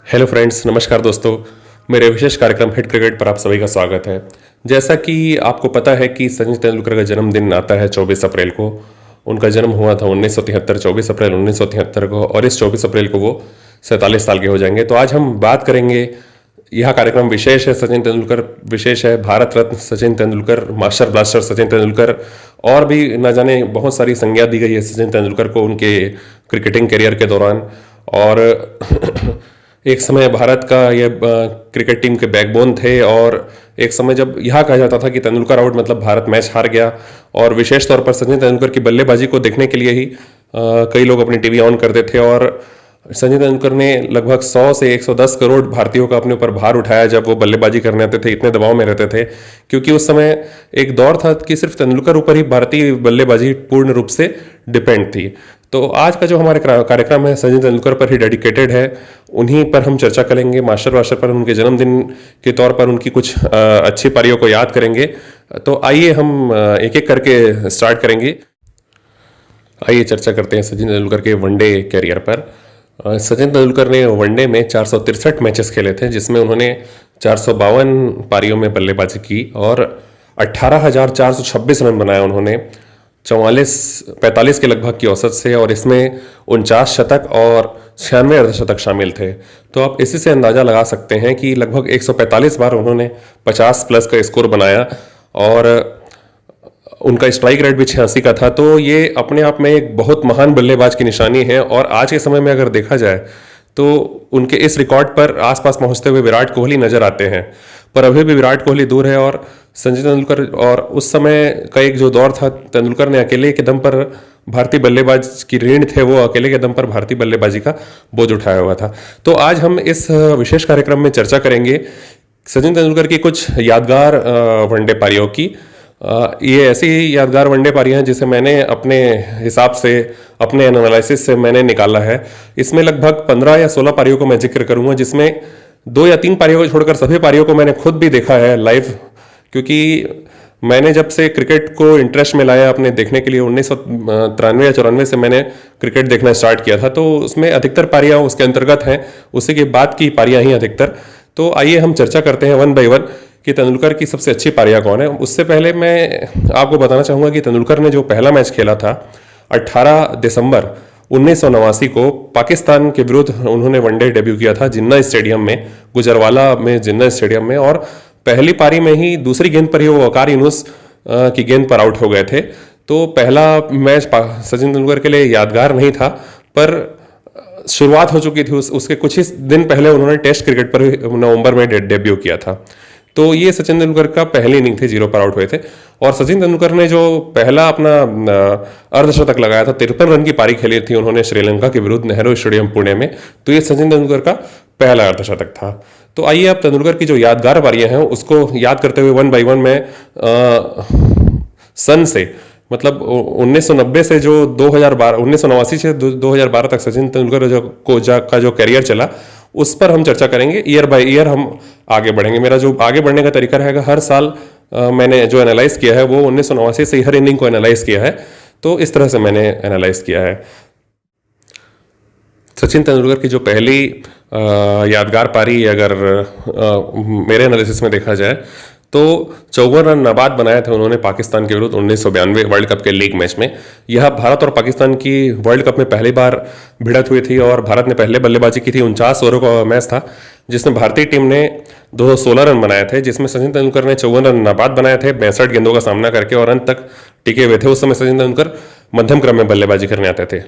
Hello friends, नमस्कार दोस्तों। मेरे विशेष कार्यक्रम हिट क्रिकेट पर आप सभी का स्वागत है। जैसा कि आपको पता है कि सचिन तेंदुलकर का जन्मदिन आता है 24 अप्रैल को। उनका जन्म हुआ था 1973, 24 अप्रैल 1973 को, और इस 24 अप्रैल को वो 47 साल के हो जाएंगे। तो आज हम बात करेंगे, यह कार्यक्रम विशेष है, सचिन तेंदुलकर विशेष है, भारत रत्न सचिन तेंदुलकर, मास्टर ब्लास्टर सचिन तेंदुलकर, और भी न जाने बहुत सारी संज्ञा दी गई है सचिन तेंदुलकर को उनके क्रिकेटिंग करियर के दौरान। और एक समय भारत का ये क्रिकेट टीम के बैकबोन थे, और एक समय जब यह कहा जाता था कि तेंदुलकर आउट मतलब भारत मैच हार गया। और विशेष तौर पर सचिन तेंदुलकर की बल्लेबाजी को देखने के लिए ही कई लोग अपनी टीवी ऑन करते थे। और सचिन तेंदुलकर ने लगभग 100 से 110 करोड़ भारतीयों का अपने ऊपर भार उठाया जब वो बल्लेबाजी करने आते थे, इतने दबाव में रहते थे, क्योंकि उस समय एक दौर था कि सिर्फ तेंदुलकर ऊपर ही भारतीय बल्लेबाजी पूर्ण रूप से डिपेंड थी। तो आज का जो हमारे कार्यक्रम है सचिन तेंदुलकर पर ही डेडिकेटेड है। उन्हीं पर हम चर्चा करेंगे, मास्टर ब्लास्टर पर, उनके जन्मदिन के तौर पर उनकी कुछ अच्छी पारियों को याद करेंगे। तो आइए हम एक एक करके स्टार्ट करेंगे। आइए चर्चा करते हैं सचिन तेंदुलकर के वनडे कैरियर पर। सचिन तेंदुलकर ने वनडे में 463 मैचेस खेले थे, जिसमें उन्होंने 452 पारियों में बल्लेबाजी की और 18,426 रन बनाए उन्होंने 45 के लगभग की औसत से, और इसमें 49 शतक और 96 अर्धशतक शामिल थे। तो आप इसी से अंदाजा लगा सकते हैं कि लगभग 145 बार उन्होंने 50 प्लस का स्कोर बनाया, और उनका स्ट्राइक रेट भी 86 का था। तो ये अपने आप में एक बहुत महान बल्लेबाज की निशानी है। और आज के समय में अगर देखा जाए तो उनके इस रिकॉर्ड पर आसपास पहुंचते हुए विराट कोहली नजर आते हैं, पर अभी भी विराट कोहली दूर है। और सचिन तेंदुलकर, और उस समय का एक जो दौर था, तेंदुलकर ने अकेले के दम पर भारतीय बल्लेबाज की रीढ़ थे, वो अकेले के दम पर भारतीय बल्लेबाजी का बोझ उठाया हुआ था। तो आज हम इस विशेष कार्यक्रम में चर्चा करेंगे सचिन तेंदुलकर की कुछ यादगार वनडे पारियों की। ये ऐसी यादगार वनडे पारियां हैं जिसे मैंने अपने हिसाब से, अपने एनालिसिस से मैंने निकाला है। इसमें लगभग 15 या 16 पारियों को मैं जिक्र करूंगा, जिसमेमें 2 या 3 पारियों को छोड़कर सभी पारियों को मैंने खुद भी देखा है लाइव, क्योंकि मैंने जब से क्रिकेट को इंटरेस्ट में लाया अपने देखने के लिए 1993 या 94 से मैंने क्रिकेट देखना स्टार्ट किया था। तो उसमें अधिकतर पारियां उसके अंतर्गत हैं, उसी के बाद की पारियां ही अधिकतर। तो आइए हम चर्चा करते हैं वन बाय वन कि तेंदुलकर की सबसे अच्छी पारियां कौन है। उससे पहले मैं आपको बताना चाहूंगा कि तेंदुलकर ने जो पहला मैच खेला था 18 दिसंबर 1989 को पाकिस्तान के विरुद्ध उन्होंने वनडे डेब्यू किया था जिन्ना स्टेडियम में, गुजरवाला में जिन्ना स्टेडियम में। और पहली पारी में ही दूसरी गेंद पर ही वो वकार यूनुस की गेंद पर आउट हो गए थे। तो पहला मैच सचिन तेंदुलकर के लिए यादगार नहीं था, पर शुरुआत हो चुकी थी। उसके कुछ ही दिन पहले उन्होंने टेस्ट क्रिकेट पर नवंबर में डेब्यू किया था। तो ये सचिन तेंदुलकर का पहली इनिंग थी, 0 पर आउट हुए थे। और सचिन तेंदुलकर ने जो पहला अपना अर्धशतक लगाया था, 53 रन की पारी खेली थी उन्होंने श्रीलंका के विरुद्ध नेहरू स्टेडियम पुणे में, तो ये सचिन तेंदुलकर का पहला अर्धशतक था। तो आइए अब तेंदुलकर की जो यादगार पारियां हैं उसको याद करते हुए वन बाय वन में सन से, मतलब 1990 से जो 2012, 1989 से 2012 तक सचिन तेंदुलकर का जो कैरियर चला, उस पर हम चर्चा करेंगे। ईयर बाय ईयर हम आगे बढ़ेंगे। मेरा जो आगे बढ़ने का तरीका रहेगा, हर साल मैंने जो एनालाइज किया है वो 1989 से हर इनिंग को एनालाइज किया है। तो इस तरह से मैंने एनालाइज किया है। सचिन तेंदुलकर की जो पहली यादगार पारी अगर मेरे एनालिसिस में देखा जाए तो 54 रन नाबाद बनाए थे उन्होंने पाकिस्तान के विरुद्ध 1992 वर्ल्ड कप के लीग मैच में। यह भारत और पाकिस्तान की वर्ल्ड कप में पहली बार भिड़त हुई थी, और भारत ने पहले बल्लेबाजी की थी। 49 ओवरों का मैच था जिसमें भारतीय टीम ने 216 रन बनाए थे, जिसमें सचिन तेंदुलकर ने 54 रन नाबाद बनाए थे 62 गेंदों का सामना करके, और अंत तक टिके हुए थे। उस समय सचिन तेंदुलकर मध्यम क्रम में बल्लेबाजी करने आते थे,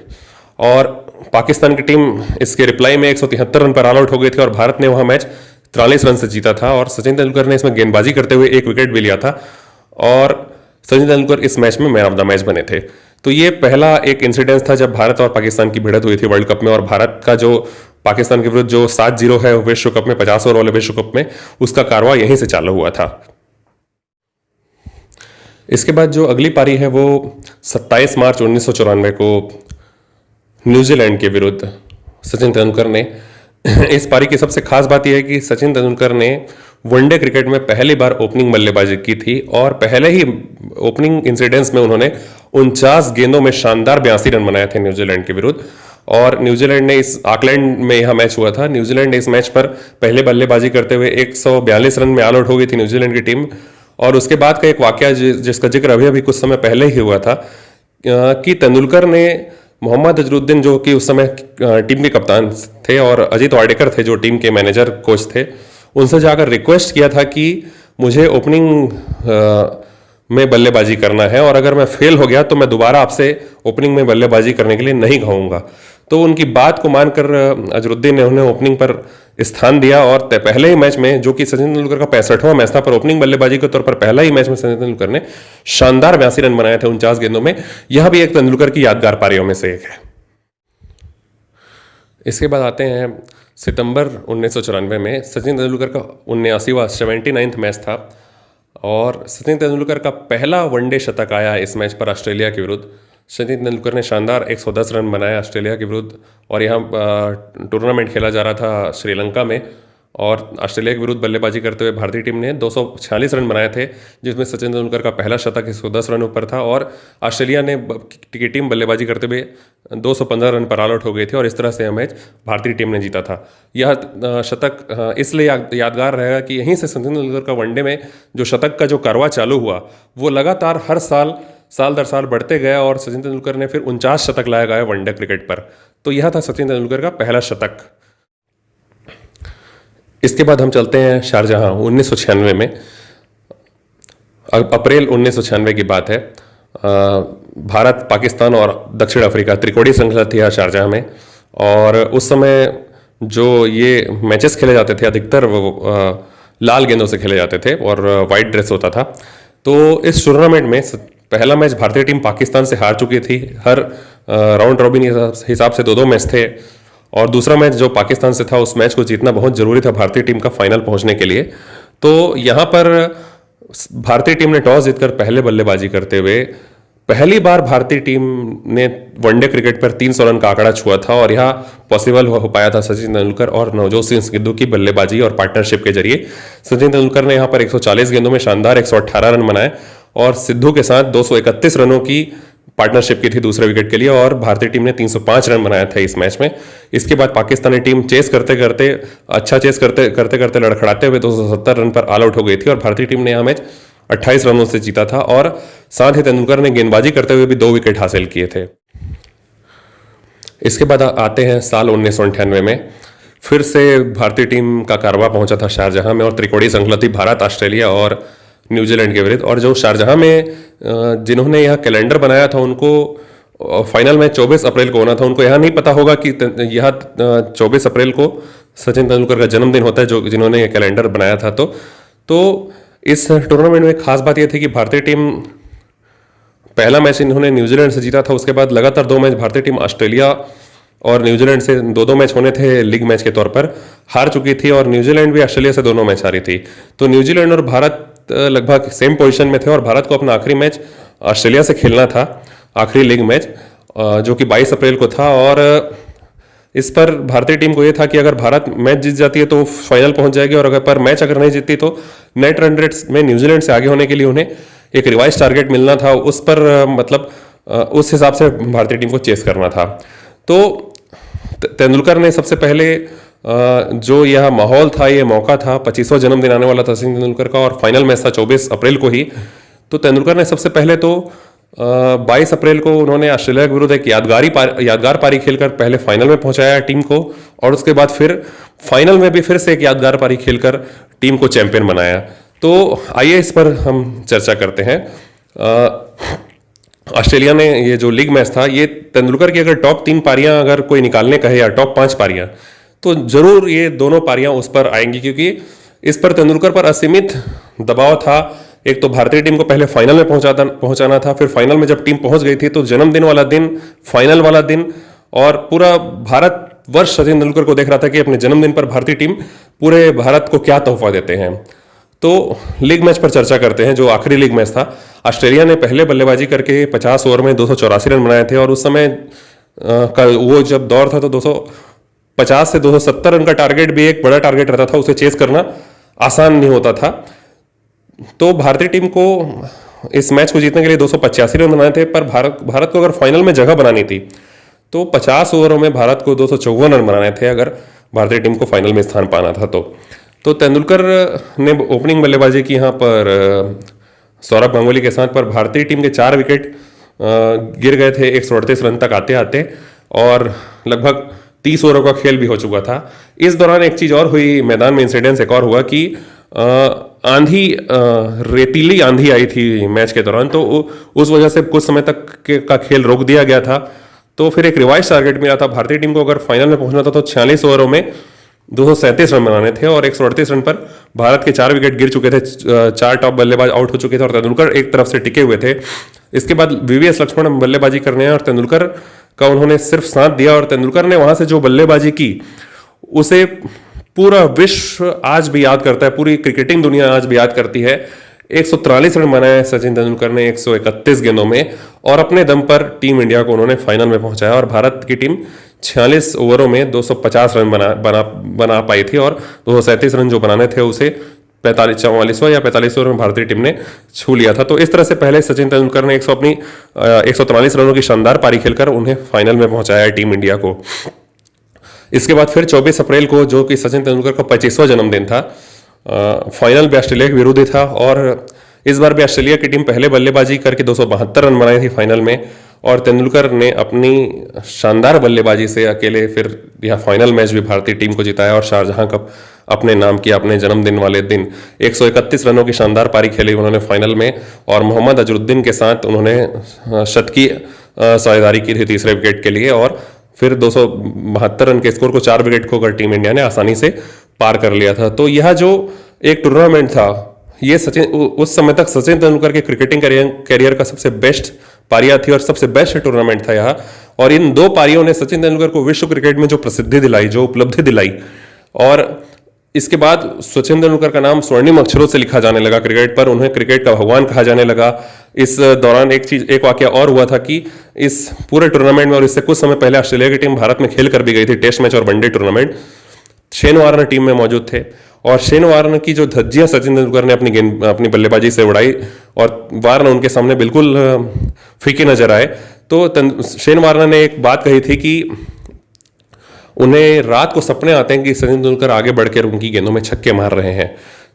और पाकिस्तान की टीम इसके रिप्लाई में 173 रन पर ऑल आउट हो गई थी, और भारत ने वहां मैच 43 रन से जीता था। और सचिन तेंदुलकर ने इसमें गेंदबाजी करते हुए 1 विकेट भी लिया था, और सचिन तेंदुलकर इस मैच में मैन ऑफ द मैच बने थे। तो ये पहला एक इंसिडेंस था जब भारत और पाकिस्तान की भिड़त हुई थी वर्ल्ड कप में, और भारत का जो पाकिस्तान के विरुद्ध जो 7-0 है विश्व कप में, 50 ओवर वाले विश्व कप में, उसका कारवां यहीं से चालू हुआ था। इसके बाद जो अगली पारी है वो 27 मार्च 1994 को न्यूजीलैंड के विरुद्ध सचिन तेंदुलकर ने। इस पारी की सबसे खास बात यह है कि सचिन तेंदुलकर ने वनडे क्रिकेट में पहली बार ओपनिंग बल्लेबाजी की थी, और पहले ही ओपनिंग इंसिडेंस में उन्होंने 49 गेंदों में शानदार 82 रन बनाए थे न्यूजीलैंड के विरुद्ध। और न्यूजीलैंड ने इस ऑकलैंड में यह मैच हुआ था। न्यूजीलैंड ने इस मैच पर पहले बल्लेबाजी करते हुए 142 रन में ऑल आउट हो गई थी न्यूजीलैंड की टीम। और उसके बाद का एक वाकया जिसका जिक्र अभी अभी कुछ समय पहले ही हुआ था कि तेंदुलकर ने मोहम्मद अजरुद्दीन, जो कि उस समय टीम के कप्तान थे, और अजीत वाडेकर थे जो टीम के मैनेजर कोच थे, उनसे जाकर रिक्वेस्ट किया था कि मुझे ओपनिंग में बल्लेबाजी करना है और अगर मैं फेल हो गया तो मैं दोबारा आपसे ओपनिंग में बल्लेबाजी करने के लिए नहीं कहूँगा। तो उनकी बात को मानकर अजरुद्दीन ने उन्हें ओपनिंग पर स्थान दिया और पहले ही मैच में, जो कि सचिन तेंदुलकर का 65वां मैच था, पर ओपनिंग बल्लेबाजी के तौर पर पहला ही मैच में सचिन तेंदुलकर ने शानदार 82 रन बनाए थे 49 गेंदों में। यह भी एक तेंदुलकर की यादगार पारियों में से एक है। इसके बाद आते हैं सितंबर 1994 में सचिन तेंदुलकर का 79वां 79th मैच था और सचिन तेंदुलकर का पहला वनडे शतक आया इस मैच पर ऑस्ट्रेलिया के विरुद्ध। सचिन तेंदुलकर ने शानदार 110 रन बनाए ऑस्ट्रेलिया के विरुद्ध और यहाँ टूर्नामेंट खेला जा रहा था श्रीलंका में और ऑस्ट्रेलिया के विरुद्ध बल्लेबाजी करते हुए भारतीय टीम ने 246 रन बनाए थे, जिसमें सचिन तेंदुलकर का पहला शतक 110 रनों पर था और ऑस्ट्रेलिया ने की टीम बल्लेबाजी करते हुए 215 रन पर ऑल आउट हो गई थी और इस तरह से यह मैच भारतीय टीम ने जीता था। यह शतक इसलिए यादगार रहेगा कि यहीं से सचिन तेंदुलकर का वनडे में जो शतक का जो कारवां चालू हुआ वो लगातार हर साल दर साल बढ़ते गया और सचिन तेंदुलकर ने फिर 49 शतक लाया गया वनडे क्रिकेट पर। तो यह था सचिन तेंदुलकर का पहला शतक। इसके बाद हम चलते हैं शारजहां 1996 में। अप्रैल 1996 की बात है। भारत, पाकिस्तान और दक्षिण अफ्रीका त्रिकोणीय श्रृंखला थी शारजहां में और उस समय जो ये मैचेस खेले जाते थे अधिकतर वो लाल गेंदों से खेले जाते थे और वाइट ड्रेस होता था। तो इस टूर्नामेंट में पहला मैच भारतीय टीम पाकिस्तान से हार चुकी थी। हर राउंड रॉबिन हिसाब से 2-2 मैच थे और दूसरा मैच जो पाकिस्तान से था उस मैच को जीतना बहुत जरूरी था भारतीय टीम का फाइनल पहुंचने के लिए। तो यहाँ पर भारतीय टीम ने टॉस जीतकर पहले बल्लेबाजी करते हुए पहली बार भारतीय टीम ने वनडे क्रिकेट पर 300 रन का आंकड़ा छुआ था और यह पॉसिबल हो पाया था सचिन तेंदुलकर और नवजोत सिंह सिद्धू की बल्लेबाजी और पार्टनरशिप के जरिए। सचिन तेंदुलकर ने यहाँ पर 140 गेंदों में शानदार 118 रन बनाए और सिद्धू के साथ 231 रनों की पार्टनरशिप की थी दूसरे विकेट के लिए और भारतीय टीम ने 305 रन बनाए थे इस मैच में। इसके बाद पाकिस्तानी टीम चेस करते करते लड़खड़ाते हुए 270 रन पर ऑल आउट हो गई थी और भारतीय टीम ने यह मैच 28 रनों से जीता था और साथ ही तेंदुलकर ने गेंदबाजी करते हुए भी 2 विकेट हासिल किए थे। इसके बाद आते हैं साल 1998 में। फिर से भारतीय टीम का कारवां पहुंचा था शारजहां में और त्रिकोणीय श्रृंखला थी भारत, ऑस्ट्रेलिया और न्यूजीलैंड के विरुद्ध। और जो शारजहां में जिन्होंने यह कैलेंडर बनाया था उनको फाइनल में 24 अप्रैल को होना था। उनको यह नहीं पता होगा कि यह 24 अप्रैल को सचिन तेंदुलकर का जन्मदिन होता है, जो जिन्होंने यह कैलेंडर बनाया था। तो इस टूर्नामेंट में खास बात यह थी कि भारतीय टीम पहला मैच इन्होंने न्यूजीलैंड से जीता था, उसके बाद लगातार 2 मैच भारतीय टीम ऑस्ट्रेलिया और न्यूजीलैंड से 2-2 मैच होने थे लीग मैच के तौर पर हार चुकी थी और न्यूजीलैंड भी ऑस्ट्रेलिया से दोनों मैच हारी थी। तो न्यूजीलैंड और भारत लगभग सेम पोजीशन में थे और भारत को अपना आखिरी मैच ऑस्ट्रेलिया से खेलना था, आखिरी लीग मैच, जो कि 22 अप्रैल को था। और इस पर भारतीय टीम को यह था कि अगर भारत मैच जीत जाती है तो फाइनल पहुंच जाएगी और अगर मैच नहीं जीतती तो नेट रन रेट्स में न्यूजीलैंड से आगे होने के लिए उन्हें एक रिवाइज टारगेट मिलना था। उस पर मतलब उस हिसाब से भारतीय टीम को चेस करना था। तो तेंदुलकर ने सबसे पहले जो यह माहौल था, ये मौका था, 25वां जन्मदिन आने वाला था सचिन तेंदुलकर का और फाइनल मैच था 24 अप्रैल को ही। तो तेंदुलकर ने सबसे पहले तो 22 अप्रैल को उन्होंने ऑस्ट्रेलिया के विरुद्ध एक यादगार पारी खेलकर पहले फाइनल में पहुंचाया टीम को और उसके बाद फिर फाइनल में भी फिर से एक यादगार पारी खेलकर टीम को चैंपियन बनाया। तो आइए इस पर हम चर्चा करते हैं। ऑस्ट्रेलिया ने ये जो लीग मैच था, ये तेंदुलकर की अगर टॉप 3 पारियां अगर कोई निकालने कहे या टॉप 5 पारियां, तो जरूर ये दोनों पारियां उस पर आएंगी, क्योंकि इस पर तेंदुलकर पर असीमित दबाव था। एक तो भारतीय टीम को पहले फाइनल में पहुंचाना था, फिर फाइनल में जब टीम पहुंच गई थी तो जन्मदिन वाला दिन, फाइनल वाला दिन और पूरा भारत वर्ष सचिन तेंदुलकर को देख रहा था कि अपने जन्मदिन पर भारतीय टीम पूरे भारत को क्या तोहफा देते हैं। तो लीग मैच पर चर्चा करते हैं, जो आखिरी लीग मैच था। ऑस्ट्रेलिया ने पहले बल्लेबाजी करके 50 ओवर में 284 रन बनाए थे और उस समय का वो जब दौर था तो 250 से 270 रन का टारगेट भी एक बड़ा टारगेट रहता था, उसे चेस करना आसान नहीं होता था। तो भारतीय टीम को इस मैच को जीतने के लिए 285 रन बनाए थे, पर भारत को अगर फाइनल में जगह बनानी थी तो 50 ओवरों में भारत को 254 रन बनाने थे अगर भारतीय टीम को फाइनल में स्थान पाना था तो तेंदुलकर ने ओपनिंग बल्लेबाजी की यहाँ पर सौरभ गांगुली के साथ, पर भारतीय टीम के 4 विकेट गिर गए थे 138 रन तक आते आते, और लगभग 30 ओवरों का खेल भी हो चुका था। इस दौरान एक चीज़ और हुई मैदान में, इंसिडेंस एक और हुआ कि आंधी, रेतीली आंधी आई थी मैच के दौरान, तो उस वजह से कुछ समय तक का खेल रोक दिया गया था। तो फिर एक रिवाइज टारगेट मिला था भारतीय टीम को, अगर फाइनल में पहुंचना था तो 46 ओवरों में 237 रन बनाने थे, और 138 रन पर भारत के 4 विकेट गिर चुके थे, 4 टॉप बल्लेबाज आउट हो चुके थे और तेंदुलकर एक तरफ से टिके हुए थे। इसके बाद वीवीएस लक्ष्मण बल्लेबाजी करने हैं और तेंदुलकर का उन्होंने सिर्फ साथ दिया, और तेंदुलकर ने वहां से जो बल्लेबाजी की उसे पूरा विश्व आज भी याद करता है, पूरी क्रिकेटिंग दुनिया आज भी याद करती है। 143 रन बनाए सचिन तेंदुलकर ने 131 गेंदों में, और अपने दम पर टीम इंडिया को उन्होंने फाइनल में पहुंचाया, और भारत की टीम 46 ओवरों में 250 रन बना पाई थी, और 237 रन जो बनाने थे उसे 44वां या 45 ओवर में भारतीय टीम ने छू लिया था। तो इस तरह से पहले सचिन तेंदुलकर ने 143 रनों की शानदार पारी खेलकर उन्हें फाइनल में पहुंचाया टीम इंडिया को। इसके बाद फिर 24 अप्रैल को, जो कि सचिन तेंदुलकर का 25वां जन्मदिन था, फाइनल भी ऑस्ट्रेलिया के विरुद्ध था, और इस बार भी ऑस्ट्रेलिया की टीम पहले बल्लेबाजी करके 272 रन बनाई थी फाइनल में, और तेंदुलकर ने अपनी शानदार बल्लेबाजी से अकेले फिर यह फाइनल मैच भी भारतीय टीम को जिताया, और शारजहां कप अपने नाम किया अपने जन्मदिन वाले दिन। 131 रनों की शानदार पारी खेली उन्होंने फाइनल में, और मोहम्मद अजरुद्दीन के साथ उन्होंने शतकीय साझेदारी की थी तीसरे विकेट के लिए, और फिर 272 रन के स्कोर को 4 विकेट खोकर टीम इंडिया ने आसानी से पार कर लिया था। तो यह जो एक टूर्नामेंट था, ये उस समय तक सचिन तेंदुलकर के क्रिकेटिंग करियर का सबसे बेस्ट पारियां थी और सबसे बेस्ट टूर्नामेंट था यह। और इन 2 पारियों ने सचिन तेंदुलकर को विश्व क्रिकेट में जो प्रसिद्धि दिलाई, जो उपलब्धि दिलाई, और इसके बाद सचिन तेंदुलकर का नाम स्वर्णिम अक्षरों से लिखा जाने लगा क्रिकेट पर, उन्हें क्रिकेट का भगवान कहा जाने लगा। इस दौरान एक वाकया और हुआ था कि इस पूरे टूर्नामेंट में, और इससे कुछ समय पहले ऑस्ट्रेलिया की टीम भारत में खेल कर भी गई थी टेस्ट मैच और one day tournament. Shane Warner team में मौजूद थे, और शेन वार्नर की जो धज्जियां सचिन तेंदुलकर ने अपनी बल्लेबाजी से उड़ाई, और वार्नर उनके सामने बिल्कुल फीके नजर आए। तो शेन वार्नर ने एक बात कही थी कि उन्हें रात को सपने आते हैं कि सचिन तेंदुलकर आगे बढ़कर उनकी गेंदों में छक्के मार रहे हैं।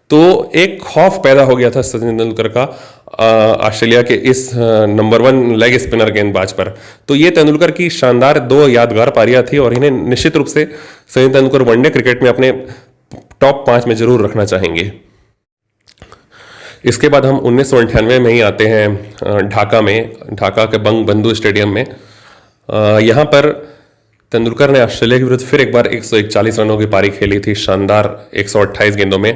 तो एक खौफ पैदा हो गया था सचिन तेंदुलकर का ऑस्ट्रेलिया के इस नंबर 1 लेग स्पिनर गेंदबाज पर। तो ये तेंदुलकर की शानदार 2 यादगार पारियां थी, और इन्हें निश्चित रूप से सचिन तेंदुलकर वनडे क्रिकेट में अपने टॉप 5 में जरूर रखना चाहेंगे। इसके बाद हम 1998 में ही आते हैं ढाका के बंगबंधु स्टेडियम में। यहाँ पर तेंदुलकर ने ऑस्ट्रेलिया के विरुद्ध फिर एक बार 141 रनों की पारी खेली थी शानदार 128 गेंदों में।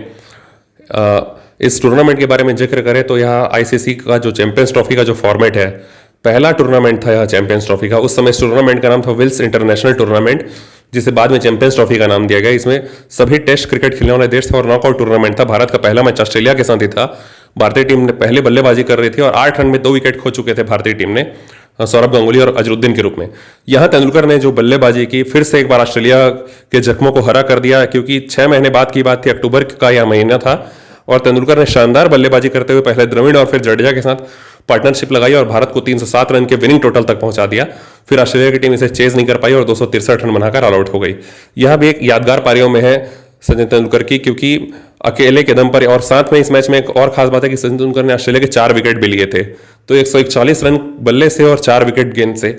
इस टूर्नामेंट के बारे में जिक्र करें तो यह आईसीसी का जो चैंपियंस ट्रॉफी का जो फॉर्मेट है, पहला टूर्नामेंट था यह चैंपियंस ट्रॉफी का। उस समय इस टूर्नामेंट का नाम था विल्स इंटरनेशनल टूर्नामेंट, जिसे बाद में चैंपियंस ट्रॉफी का नाम दिया गया। इसमें सभी टेस्ट क्रिकेट खेलने वाले देश थे और नॉकआउट टूर्नामेंट था। भारत का पहला मैच ऑस्ट्रेलिया के साथ ही था। भारतीय टीम ने पहले बल्लेबाजी कर रही थी और 8 रन में 2 विकेट खो चुके थे भारतीय टीम ने, सौरभ गांगुली और अजरुद्दीन के रूप में। यहां तेंदुलकर ने जो बल्लेबाजी की, फिर से एक बार ऑस्ट्रेलिया के जख्मों को हरा कर दिया, क्योंकि 6 महीने बाद की बात थी, अक्टूबर का यह महीना था, और तेंदुलकर ने शानदार बल्लेबाजी करते हुए पहले द्रविड़ और फिर जडेजा के साथ पार्टनरशिप लगाई और भारत को 307 रन के विनिंग टोटल तक पहुंचा दिया। फिर ऑस्ट्रेलिया की टीम इसे चेज नहीं कर पाई और 263 रन बनाकर ऑल आउट हो गई। यह भी एक यादगार पारियों में है सचिन तेंदुलकर की, क्योंकि अकेले के दम पर, और साथ में इस मैच में एक और खास बात है कि सचिन तेंदुलकर ने ऑस्ट्रेलिया के 4 विकेट भी लिए थे, तो 141 रन बल्ले से और 4 विकेट गेंद से।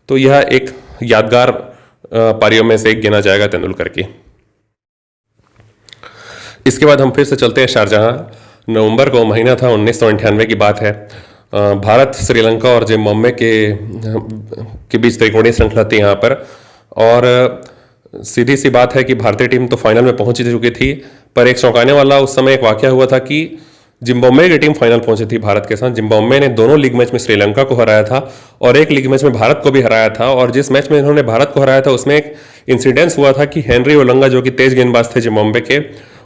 तो यह एक यादगार पारियों में से एक गिना जाएगा तेंदुलकर की। इसके बाद हम फिर से चलते हैं शारजहां। नवंबर को महीना था, 1998 की बात है। भारत, श्रीलंका और जिम्बाब्वे के बीच त्रिकोणीय श्रृंखला थी यहाँ पर, और सीधी सी बात है कि भारतीय टीम तो फाइनल में पहुंच चुकी थी, पर एक चौंकाने वाला उस समय एक वाकया हुआ था कि जिम्बाब्वे की टीम फाइनल पहुंची थी भारत के साथ। जिम्बाब्वे ने दोनों लीग मैच में श्रीलंका को हराया था और एक लीग मैच में भारत को भी हराया था, और जिस मैच में इन्होंने भारत को हराया था उसमें एक इंसिडेंस हुआ था कि हेनरी ओलंगा, जो कि तेज गेंदबाज थे जिम्बाब्वे के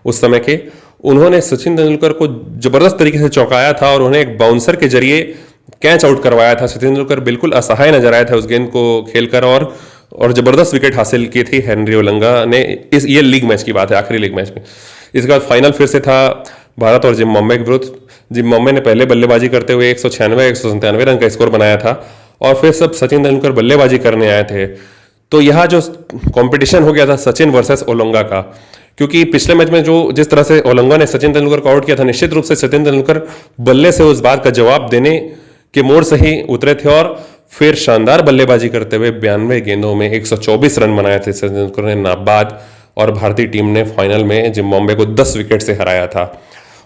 उस समय के, उन्होंने सचिन तेंदुलकर को जबरदस्त तरीके से चौंकाया था और उन्हें एक बाउंसर के जरिए कैच आउट करवाया था। सचिन तेंदुलकर बिल्कुल असहाय नजर आया था उस गेंद को खेलकर, और जबरदस्त विकेट हासिल की थी हेनरी ओलंगा ने। ये लीग मैच की बात है, आखिरी लीग मैच में। इसके बाद फाइनल फिर से था भारत और जिम्बाब्वे के विरुद्ध। जिम्बाब्वे ने पहले बल्लेबाजी करते हुए 196-197 रन का स्कोर बनाया था, और फिर सब सचिन तेंदुलकर बल्लेबाजी करने आए थे। तो यह जो कंपटीशन हो गया था सचिन वर्सेस ओलंगा का, क्योंकि पिछले मैच में जो जिस तरह से ओलंगा ने सचिन तेंदुलकर को आउट किया था, निश्चित रूप से सचिन तेंदुलकर बल्ले से उस बात का जवाब देने के मोड़ से ही उतरे थे और फिर शानदार बल्लेबाजी करते हुए 92 गेंदों में 124 रन बनाए थे सचिन तेंदुलकर ने नाबाद, और भारतीय टीम ने फाइनल में जिम्बाब्वे को 10 विकेट से हराया था।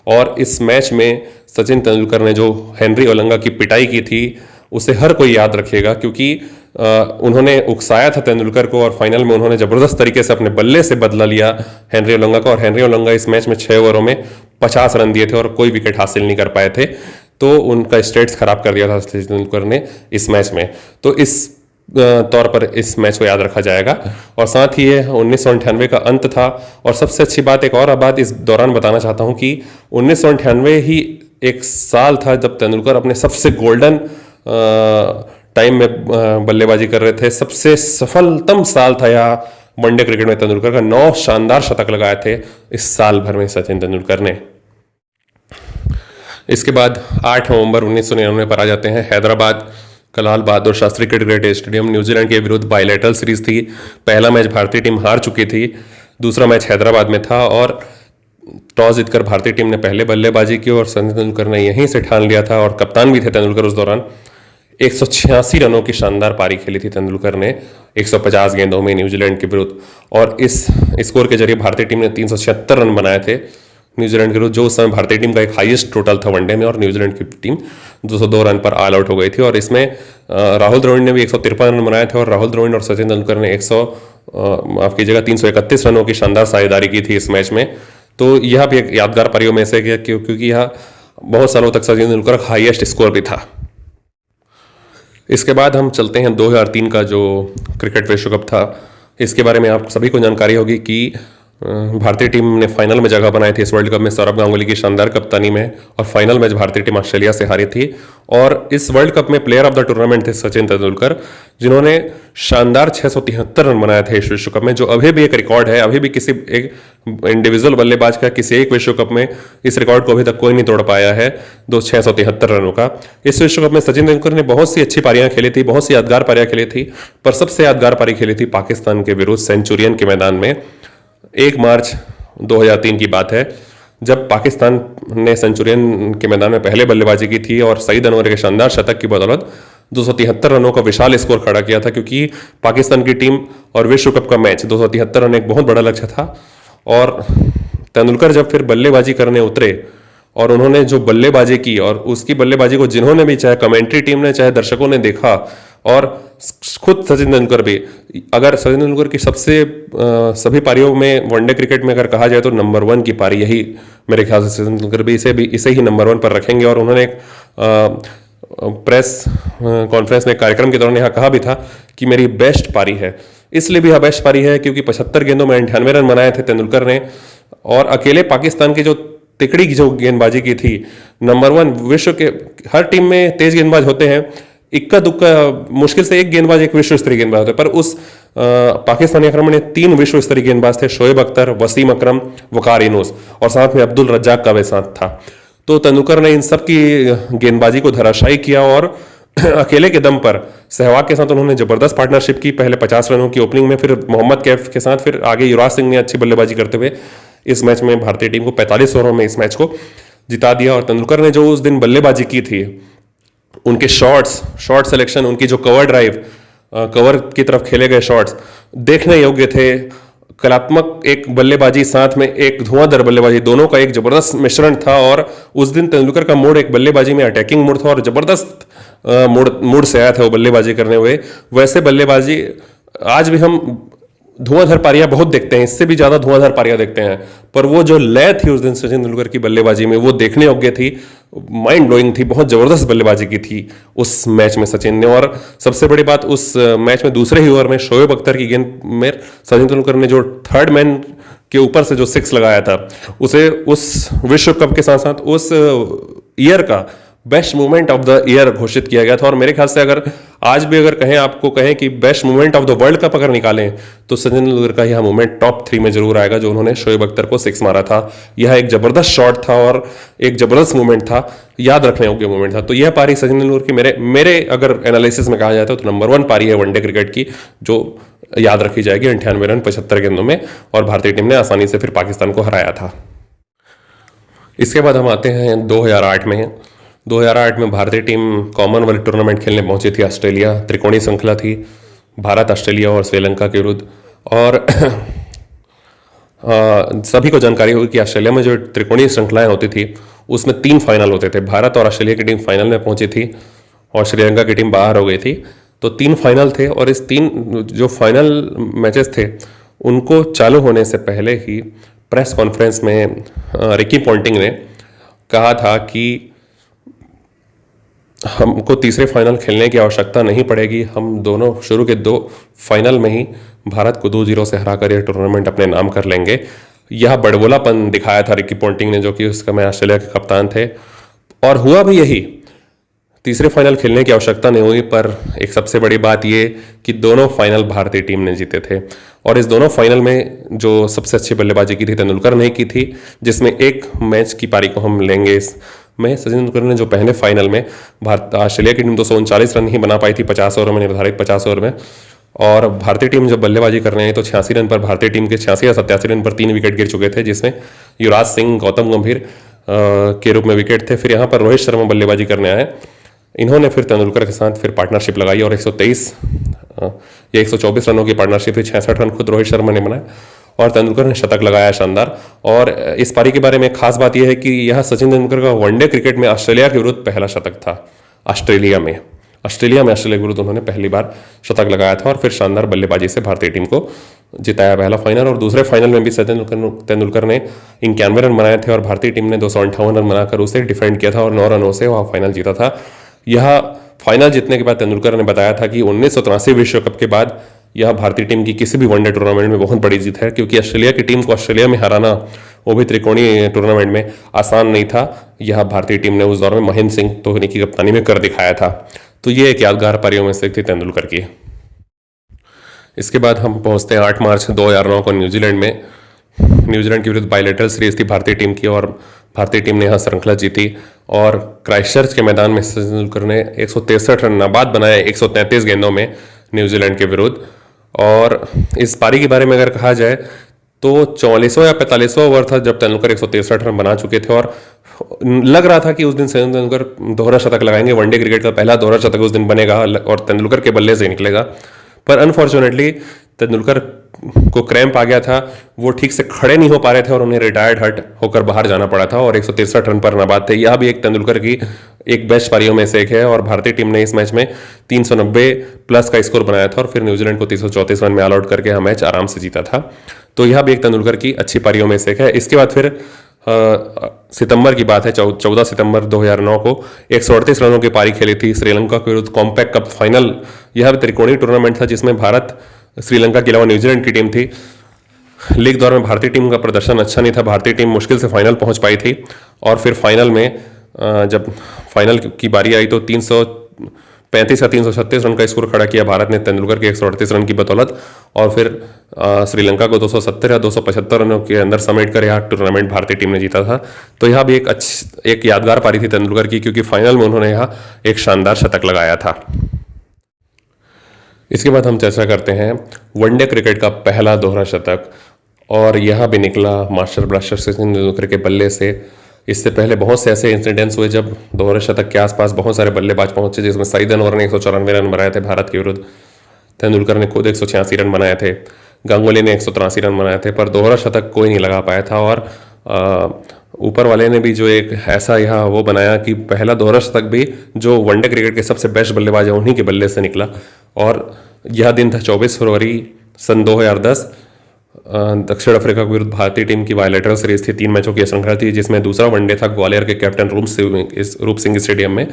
और इस मैच में सचिन तेंदुलकर ने जो हेनरी ओलंगा की पिटाई की थी उसे हर कोई याद रखेगा, क्योंकि उन्होंने उकसाया था तेंदुलकर को और फाइनल में उन्होंने जबरदस्त तरीके से अपने बल्ले से बदला लिया हेनरी ओलंगा का। और हेनरी ओलंगा इस मैच में 6 ओवरों में 50 रन दिए थे और कोई विकेट हासिल नहीं कर पाए थे, तो उनका स्टेट्स खराब कर दिया था सचिन तेंदुलकर ने इस मैच में। तो इस तौर पर इस मैच को याद रखा जाएगा। और साथ ही ये 1998 का अंत था। और सबसे अच्छी बात, एक और बात इस दौरान बताना चाहता हूं कि 1998 ही एक साल था जब तेंदुलकर अपने सबसे गोल्डन टाइम में बल्लेबाजी कर रहे थे। सबसे सफलतम साल था यह वनडे क्रिकेट में तेंदुलकर का। 9 शानदार शतक लगाए थे इस साल भर में सचिन तेंदुलकर ने। इसके बाद 8 नवंबर 1999 पर आ जाते हैं। हैदराबाद का Lal Bahadur Shastri cricket stadium, New Zealand के विरुद्ध बायलैटरल सीरीज थी। पहला मैच भारतीय टीम हार चुकी थी, दूसरा मैच हैदराबाद में था और टॉस जीतकर भारतीय टीम ने पहले बल्लेबाजी की और सचिन तेंदुलकर ने यहीं से ठान लिया था, और कप्तान भी थे तेंदुलकर उस दौरान। 186 रनों की शानदार पारी खेली थी तेंदुलकर ने 150 गेंदों में न्यूजीलैंड के विरुद्ध, और इस स्कोर के जरिए भारतीय टीम ने 376 रन बनाए थे न्यूजीलैंड के विरुद्ध, जो उस समय भारतीय टीम का एक हाईएस्ट टोटल था वनडे में। और न्यूजीलैंड की टीम 202 रन पर ऑल आउट हो गई थी। और इसमें राहुल द्रविड़ ने भी 153 रन बनाए थे और राहुल द्रविड़ और सचिन तेंदुलकर ने 331 रनों की शानदार साझेदारी की थी इस मैच में। तो यह भी एक यादगार पारियों में से, क्योंकि यह बहुत सालों तक सचिन तेंदुलकर का हाईएस्ट स्कोर भी था। इसके बाद हम चलते हैं 2003 का जो क्रिकेट विश्व कप था। इसके बारे में आप सभी को जानकारी होगी कि भारतीय टीम ने फाइनल में जगह बनाई थी इस वर्ल्ड कप में सौरभ गांगुली की शानदार कप्तानी में, और फाइनल मैच भारतीय टीम ऑस्ट्रेलिया से हारी थी। और इस वर्ल्ड कप में प्लेयर ऑफ द टूर्नामेंट थे सचिन तेंदुलकर, जिन्होंने शानदार 673 रन बनाए थे इस विश्व कप में, जो अभी भी एक रिकॉर्ड है। अभी भी किसी एक इंडिविजुअल बल्लेबाज का किसी एक विश्व कप में इस रिकॉर्ड को अभी तक कोई नहीं तोड़ पाया है, 673 रनों का। इस विश्व कप में सचिन तेंदुलकर ने बहुत सी अच्छी पारियां खेली थी, बहुत सी यादगार पारियां खेली थी, पर सबसे यादगार पारी खेली थी पाकिस्तान के विरुद्ध सेंचुरियन के मैदान में। 1 मार्च 2003 की बात है, जब पाकिस्तान ने सेंचुरियन के मैदान में पहले बल्लेबाजी की थी और सईद अनवर के शानदार शतक की बदौलत 273 रनों का विशाल स्कोर खड़ा किया था, क्योंकि पाकिस्तान की टीम और विश्व कप का मैच 273 रन एक बहुत बड़ा लक्ष्य था। और तेंदुलकर जब फिर बल्लेबाजी करने उतरे और उन्होंने जो बल्लेबाजी की, और उसकी बल्लेबाजी को जिन्होंने भी, चाहे कमेंट्री टीम ने चाहे दर्शकों ने देखा, और खुद सचिन तेंदुलकर भी, अगर सचिन तेंदुलकर की सभी पारियों में वनडे क्रिकेट में अगर कहा जाए तो नंबर 1 की पारी यही मेरे ख्याल से सचिन तेंदुलकर भी इसे ही नंबर 1 पर रखेंगे। और उन्होंने एक प्रेस कॉन्फ्रेंस में कार्यक्रम के दौरान यह कहा भी था कि मेरी बेस्ट पारी है। इसलिए भी यह बेस्ट पारी है क्योंकि 75 गेंदों में 98 रन बनाए थे तेंदुलकर ने, और अकेले पाकिस्तान की जो तिकड़ी की जो गेंदबाजी की थी, नंबर 1 विश्व के, हर टीम में तेज गेंदबाज होते हैं, इक्का दुक्का मुश्किल से एक गेंदबाज एक विश्व स्तरीय गेंदबाज होता है, पर उस पाकिस्तानी आक्रमण में 3 विश्व स्तरीय गेंदबाज थे, शोएब अख्तर, वसीम अकरम, वकार यूनुस, और साथ में अब्दुल रज्जाक का भी साथ था। तो तेंदुलकर ने इन सब की गेंदबाजी को धराशायी किया और अकेले के दम पर सहवाग के साथ उन्होंने जबरदस्त पार्टनरशिप की। पहले 50 रनों की ओपनिंग में, फिर मोहम्मद कैफ के साथ, फिर आगे युवराज सिंह ने अच्छी बल्लेबाजी करते हुए इस मैच में भारतीय टीम को 45 ओवरों में इस मैच को जिता दिया। और तेंदुलकर ने जो उस दिन बल्लेबाजी की थी, उनके शॉट सिलेक्शन, उनकी जो कवर ड्राइव, कवर की तरफ खेले गए शॉट्स देखने योग्य थे। कलात्मक एक बल्लेबाजी साथ में एक धुआंधार बल्लेबाजी, दोनों का एक जबरदस्त मिश्रण था। और उस दिन तेंदुलकर का मूड एक बल्लेबाजी में अटैकिंग मूड था और जबरदस्त मूड से आया था वो बल्लेबाजी करने हुए। वैसे बल्लेबाजी आज भी हम धुआंधार पारियां बहुत देखते हैं, इससे भी ज्यादा धुआंधार पारियां देखते हैं, पर वो जो लय थी उस दिन सचिन तेंदुलकर की बल्लेबाजी में, वो देखने योग्य थी, माइंड ब्लोइंग थी, बहुत जबरदस्त बल्लेबाजी की थी उस मैच में सचिन ने। और सबसे बड़ी बात, उस मैच में दूसरे ही ओवर में शोएब अख्तर की गेंद में सचिन तेंदुलकर ने जो थर्ड मैन के ऊपर से जो 6 लगाया था, उसे उस विश्व कप के साथ साथ उस ईयर का best movement of the year घोषित किया गया था। और मेरे ख्याल से अगर आज भी अगर कहें, आपको कहें कि best moment of the world cup अगर निकालें तो सचिन तेंदुलकर का यह मोमेंट टॉप 3 में जरूर आएगा, जो उन्होंने शोएब अख्तर को 6 मारा था। यह एक जबरदस्त शॉट था और एक जबरदस्त मोमेंट था, याद रखने योग्य मोमेंट था। तो यह पारी सचिन तेंदुलकर की मेरे अगर एनालिसिस में कहा जाए तो नंबर 1 पारी है वनडे क्रिकेट की, जो याद रखी जाएगी। 98 रन 75 गेंदों में, और भारतीय टीम ने आसानी से फिर पाकिस्तान को हराया था। इसके बाद हम आते हैं 2008 में। 2008 में भारतीय टीम कॉमनवेल्थ टूर्नामेंट खेलने पहुंची थी ऑस्ट्रेलिया। त्रिकोणीय श्रृंखला थी, भारत, ऑस्ट्रेलिया और श्रीलंका के विरुद्ध। और सभी को जानकारी होगी कि ऑस्ट्रेलिया में जो त्रिकोणीय श्रृंखलाएं होती थी उसमें 3 फाइनल होते थे। भारत और ऑस्ट्रेलिया की टीम फाइनल में पहुंची थी और श्रीलंका की टीम बाहर हो गई थी। तो 3 फाइनल थे, और इस 3 जो फाइनल मैचेस थे उनको चालू होने से पहले ही प्रेस कॉन्फ्रेंस में रिकी पॉन्टिंग ने कहा था कि हमको तीसरे फाइनल खेलने की आवश्यकता नहीं पड़ेगी, हम दोनों शुरू के 2 फाइनल में ही भारत को 2-0 से हराकर यह टूर्नामेंट अपने नाम कर लेंगे। यह बड़बोलापन दिखाया था रिकी पॉन्टिंग ने, जो कि उस समय ऑस्ट्रेलिया के कप्तान थे, और हुआ भी यही। तीसरे फाइनल खेलने की आवश्यकता नहीं हुई, पर एक सबसे बड़ी बात ये कि दोनों फाइनल भारतीय टीम ने जीते थे। और इस दोनों फाइनल में जो सबसे अच्छी बल्लेबाजी की थी तेंदुलकर ने की थी, जिसमें एक मैच की पारी को हम लेंगे। इसमें सचिन तेंदुलकर ने जो पहले फाइनल में ऑस्ट्रेलिया की टीम 239 रन ही बना पाई थी 50 ओवर में, निर्धारित 50 ओवर में, और भारतीय टीम जब बल्लेबाजी कर रहे हैं तो 86 रन पर भारतीय टीम के 86 या 87 रन पर 3 विकेट गिर चुके थे, जिसमें युवराज सिंह, गौतम गंभीर के रूप में विकेट थे। फिर यहाँ पर रोहित शर्मा बल्लेबाजी करने आए। इन्होंने फिर तेंदुलकर के साथ फिर पार्टनरशिप लगाई और 123 या 124 रनों की पार्टनरशिप थी। 66 रन खुद रोहित शर्मा ने बनाए और तेंदुलकर ने शतक लगाया शानदार। और इस पारी के बारे में खास बात यह है कि यह सचिन तेंदुलकर का वनडे क्रिकेट में ऑस्ट्रेलिया के विरुद्ध पहला शतक था। ऑस्ट्रेलिया में ऑस्ट्रेलिया के विरुद्ध उन्होंने पहली बार शतक लगाया था और फिर शानदार बल्लेबाजी से भारतीय टीम को जिताया पहला फाइनल। और दूसरे फाइनल में भी सचिन तेंदुलकर ने 91 रन बनाए थे और भारतीय टीम ने 258 रन बनाकर उसे डिफेंड किया था और 9 रनों से वह फाइनल जीता था। यह फाइनल जीतने के बाद तेंदुलकर ने बताया था कि 1983 विश्व कप के बाद यह भारतीय टीम की किसी भी वनडे टूर्नामेंट में बहुत बड़ी जीत है, क्योंकि ऑस्ट्रेलिया की टीम को ऑस्ट्रेलिया में हराना, वो भी त्रिकोणीय टूर्नामेंट में, आसान नहीं था। यह भारतीय टीम ने उस दौर में महेंद्र सिंह धोनी की कप्तानी में कर दिखाया था। तो ये एक यादगार पारियों में से थी तेंदुलकर की। इसके बाद हम पहुंचते हैं 8 मार्च 2009 को न्यूजीलैंड में। न्यूजीलैंड के विरुद्ध बायलैटरल सीरीज थी भारतीय टीम की और भारतीय टीम ने यहाँ श्रृंखला जीती। और क्राइस्टचर्च के मैदान में सचिन तेंदुलकर ने 163 रन नाबाद बनाए 133 गेंदों में न्यूजीलैंड के विरुद्ध। और इस पारी के बारे में अगर कहा जाए तो 44वां या 45वां ओवर था जब तेंदुलकर 163 रन बना चुके थे और लग रहा था कि उस दिन सचिन तेंदुलकर दोहरा शतक लगाएंगे। वनडे क्रिकेट का पहला दोहरा शतक उस दिन बनेगा और तेंदुलकर के बल्ले से निकलेगा। पर अनफॉर्चुनेटली तेंदुलकर को क्रैम्प आ गया था, वो ठीक से खड़े नहीं हो पा रहे थे और उन्हें रिटायर्ड हट होकर बाहर जाना पड़ा था और 163 रन पर नाबाद थे। यह भी एक तेंदुलकर की एक बेस्ट पारियों में से एक है और भारतीय टीम ने इस मैच में 390 प्लस का स्कोर बनाया था और फिर न्यूजीलैंड को 334 रन में ऑल आउट करके यह मैच आराम से जीता था। तो यह भी एक तेंदुलकर की अच्छी पारियों में से एक है। इसके बाद फिर सितंबर की बात है, 14 सितंबर 2009 को 138 रनों की पारी खेली थी श्रीलंका के विरुद्ध कॉम्पैक्ट कप फाइनल। यह त्रिकोणीय टूर्नामेंट था जिसमें भारत, श्रीलंका के अलावा न्यूजीलैंड की टीम थी। लीग दौर में भारतीय टीम का प्रदर्शन अच्छा नहीं था, भारतीय टीम मुश्किल से फाइनल पहुंच पाई थी और फिर फाइनल में जब फाइनल की बारी आई तो 335 या 336 रन का स्कोर खड़ा किया भारत ने तेंदुलकर के 138 रन की बदौलत और फिर श्रीलंका को 270 या 275 रनों के अंदर समेट कर यह टूर्नामेंट भारतीय टीम ने जीता था। तो यह भी एक यादगार पारी थी तेंदुलकर की, क्योंकि फाइनल में उन्होंने यहाँ एक शानदार शतक लगाया था। इसके बाद हम चर्चा करते हैं वनडे क्रिकेट का पहला दोहरा शतक और यह भी निकला मास्टर ब्लास्टर सचिन तेंदुलकर के बल्ले से। इससे पहले बहुत से ऐसे इंसिडेंट्स हुए जब दोहरे शतक के आसपास बहुत सारे बल्लेबाज पहुंचे, जिसमें सईद अनवर ने 194 रन बनाए थे भारत के विरुद्ध। तेंदुलकर ने खुद 186 रन बनाए थे, गांगुली ने 183 रन बनाए थे, पर दोहरा शतक कोई नहीं लगा पाया था। और ऊपर वाले ने भी जो एक ऐसा यह वो बनाया कि पहला दोहरा शतक भी जो वनडे क्रिकेट के सबसे बेस्ट बल्लेबाज है उन्हीं के बल्ले से निकला। और यह दिन था 24 फरवरी सन 2010। दक्षिण अफ्रीका के विरुद्ध भारतीय टीम की बायलैटरल सीरीज थी, 3 मैचों की श्रृंखला थी, जिसमें दूसरा वनडे था ग्वालियर के कैप्टन रूप सिंह स्टेडियम में।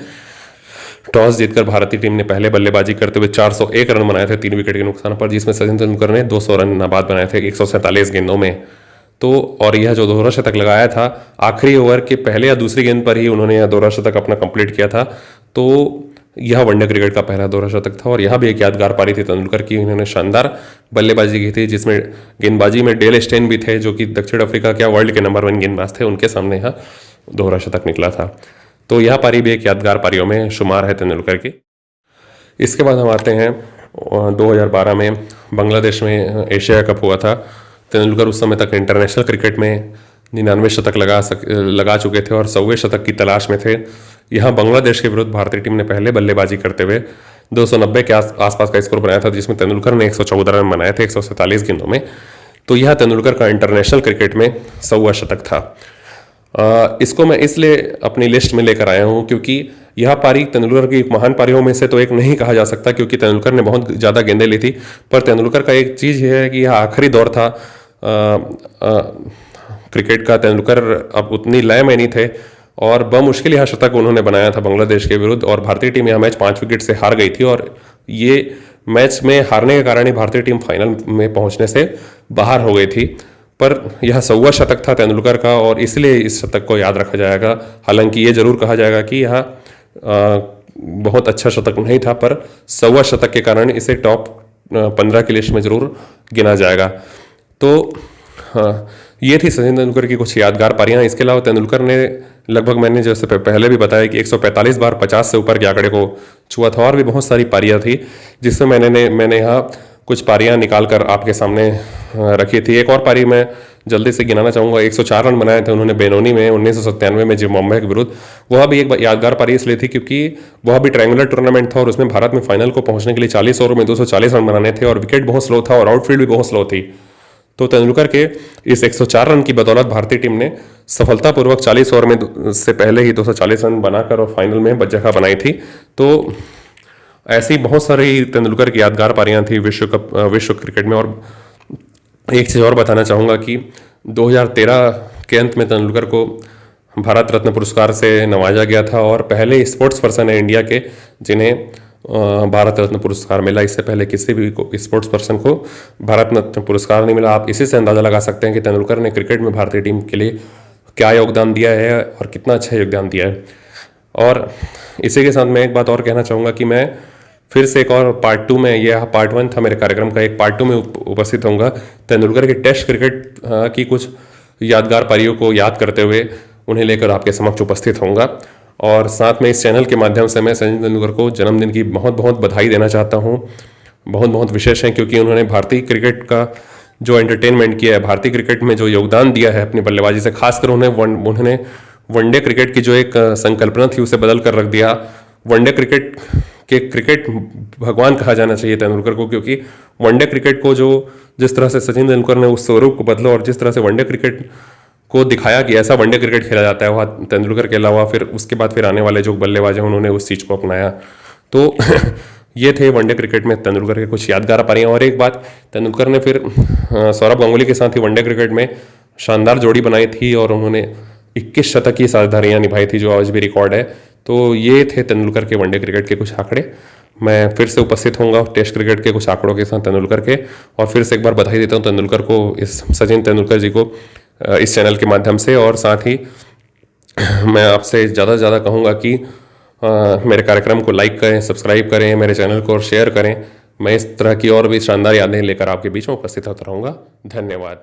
टॉस जीतकर भारतीय टीम ने पहले बल्लेबाजी करते हुए 401 रन बनाए थे 3 विकेट के नुकसान पर, जिसमें सचिन तेंदुलकर ने 200 रन नाबाद बनाए थे 147 गेंदों में। तो और यह जो दोहरा शतक लगाया था आखिरी ओवर के पहले या दूसरी गेंद पर ही उन्होंने यह दोहरा शतक अपना कंप्लीट किया था। तो यह वनडे क्रिकेट का पहला दोहरा शतक था और यह भी एक यादगार पारी थी तेंदुलकर की। इन्होंने शानदार बल्लेबाजी की थी, जिसमें गेंदबाजी में डेल स्टेन भी थे, जो कि दक्षिण अफ्रीका के वर्ल्ड के नंबर 1 गेंदबाज थे। उनके सामने यह दोहरा शतक निकला था। तो यह पारी भी एक यादगार पारियों में शुमार है तेंदुलकर की। इसके बाद हम आते हैं 2012 में बांग्लादेश में एशिया कप हुआ था। तेंदुलकर उस समय तक इंटरनेशनल क्रिकेट में 99 शतक लगा चुके थे और 100वें शतक की तलाश में थे। यहाँ बांग्लादेश के विरुद्ध भारतीय टीम ने पहले बल्लेबाजी करते हुए 290 के आसपास का स्कोर बनाया था, जिसमें तेंदुलकर ने 114 रन बनाए थे 147 गेंदों में। तो यह तेंदुलकर का इंटरनेशनल क्रिकेट में 100वां शतक था। इसको मैं इसलिए अपनी लिस्ट में लेकर आया हूँ क्योंकि यह पारी तेंदुलकर की महान पारियों में से तो एक नहीं कहा जा सकता, क्योंकि तेंदुलकर ने बहुत ज़्यादा गेंदें ली थी। पर तेंदुलकर का एक चीज़ यह है कि यह आखिरी दौर था क्रिकेट का। तेंदुलकर अब उतनी लय में नहीं थे और बमुश्किल यह शतक उन्होंने बनाया था बांग्लादेश के विरुद्ध, और भारतीय टीम यह मैच 5 विकेट से हार गई थी। और ये मैच में हारने के कारण ही भारतीय टीम फाइनल में पहुंचने से बाहर हो गई थी। पर यह 100वां शतक था तेंदुलकर का और इसलिए इस शतक को याद रखा जाएगा। हालांकि ये जरूर कहा जाएगा कि यह बहुत अच्छा शतक नहीं था, पर 100वां शतक के कारण इसे टॉप 15 की लिस्ट में जरूर गिना जाएगा। तो ये थी सचिन तेंदुलकर की कुछ यादगार पारियां। इसके अलावा तेंदुलकर ने लगभग, मैंने जैसे पहले भी बताया कि 145 बार 50 से ऊपर के आंकड़े को छुआ था, और भी बहुत सारी पारियां थी जिसमें मैंने यहाँ कुछ पारियां निकाल कर आपके सामने रखी थी। एक और पारी मैं जल्दी से गिनाना चाहूँगा। 104 रन बनाए थे उन्होंने बेनोनी में 1997 में जिम्बाब्वे के विरुद्ध। वह भी एक यादगार पारी इसलिए थी क्योंकि वह भी ट्रायंगुलर टूर्नामेंट था और उसमें भारत में फाइनल को पहुंचने के लिए 40 ओवर में 240 रन बनाने थे और विकेट बहुत स्लो था और आउटफील्ड भी बहुत स्लो थी। तो तेंदुलकर के इस 104 रन की बदौलत भारतीय टीम ने सफलतापूर्वक 40 ओवर में से पहले ही 240 रन बनाकर और फाइनल में जगह बनाई थी। तो ऐसी बहुत सारी तेंदुलकर की यादगार पारियां थी विश्व क्रिकेट में। और एक चीज़ और बताना चाहूँगा कि 2013 के अंत में तेंदुलकर को भारत रत्न पुरस्कार से नवाजा गया था और पहले स्पोर्ट्स पर्सन है इंडिया के जिन्हें भारत रत्न पुरस्कार मिला। इससे पहले किसी भी स्पोर्ट्स पर्सन को भारत रत्न पुरस्कार नहीं मिला। आप इसी से अंदाज़ा लगा सकते हैं कि तेंदुलकर ने क्रिकेट में भारतीय टीम के लिए क्या योगदान दिया है और कितना अच्छा योगदान दिया है। और इसी के साथ मैं एक बात और कहना चाहूँगा कि मैं फिर से एक और पार्ट 2 में, यह पार्ट 1 था मेरे कार्यक्रम का, एक पार्ट 2 में उपस्थित होऊंगा तेंदुलकर के टेस्ट क्रिकेट की कुछ यादगार पारियों को याद करते हुए उन्हें लेकर आपके समक्ष उपस्थित होऊंगा। और साथ में इस चैनल के माध्यम से मैं सचिन तेंदुलकर को जन्मदिन की बहुत बहुत बधाई देना चाहता हूँ। बहुत बहुत विशेष है क्योंकि उन्होंने भारतीय क्रिकेट का जो एंटरटेनमेंट किया है, भारतीय क्रिकेट में जो योगदान दिया है अपनी बल्लेबाजी से, खासकर उन्होंने वनडे क्रिकेट की जो एक संकल्पना थी उसे बदल कर रख दिया। वनडे क्रिकेट के क्रिकेट भगवान कहा जाना चाहिए तेंदुलकर को, क्योंकि वनडे क्रिकेट को जिस तरह से सचिन तेंदुलकर ने उस स्वरूप को बदला और जिस तरह से वनडे क्रिकेट को दिखाया कि ऐसा वनडे क्रिकेट खेला जाता है, वह तेंदुलकर के अलावा फिर उसके बाद फिर आने वाले जो बल्लेबाज हैं उन्होंने उस चीज़ को अपनाया। तो ये थे वनडे क्रिकेट में तेंदुलकर के कुछ यादगार पारियां। और एक बात, तेंदुलकर ने फिर सौरभ गांगुली के साथ ही वनडे क्रिकेट में शानदार जोड़ी बनाई थी और उन्होंने 21 शतक की साझेदारियां निभाई थी, जो आज भी रिकॉर्ड है। तो ये थे तेंदुलकर के वनडे क्रिकेट के कुछ आंकड़े। मैं फिर से उपस्थित होऊंगा टेस्ट क्रिकेट के कुछ आंकड़ों के साथ तेंदुलकर के। और फिर से एक बार बधाई देता हूँ तेंदुलकर को, इस सचिन तेंदुलकर जी को, इस चैनल के माध्यम से। और साथ ही मैं आपसे ज़्यादा से ज़्यादा कहूँगा कि मेरे कार्यक्रम को लाइक करें, सब्सक्राइब करें, मेरे चैनल को और शेयर करें। मैं इस तरह की और भी शानदार यादें लेकर आपके बीच में उपस्थित होता रहूँगा। धन्यवाद।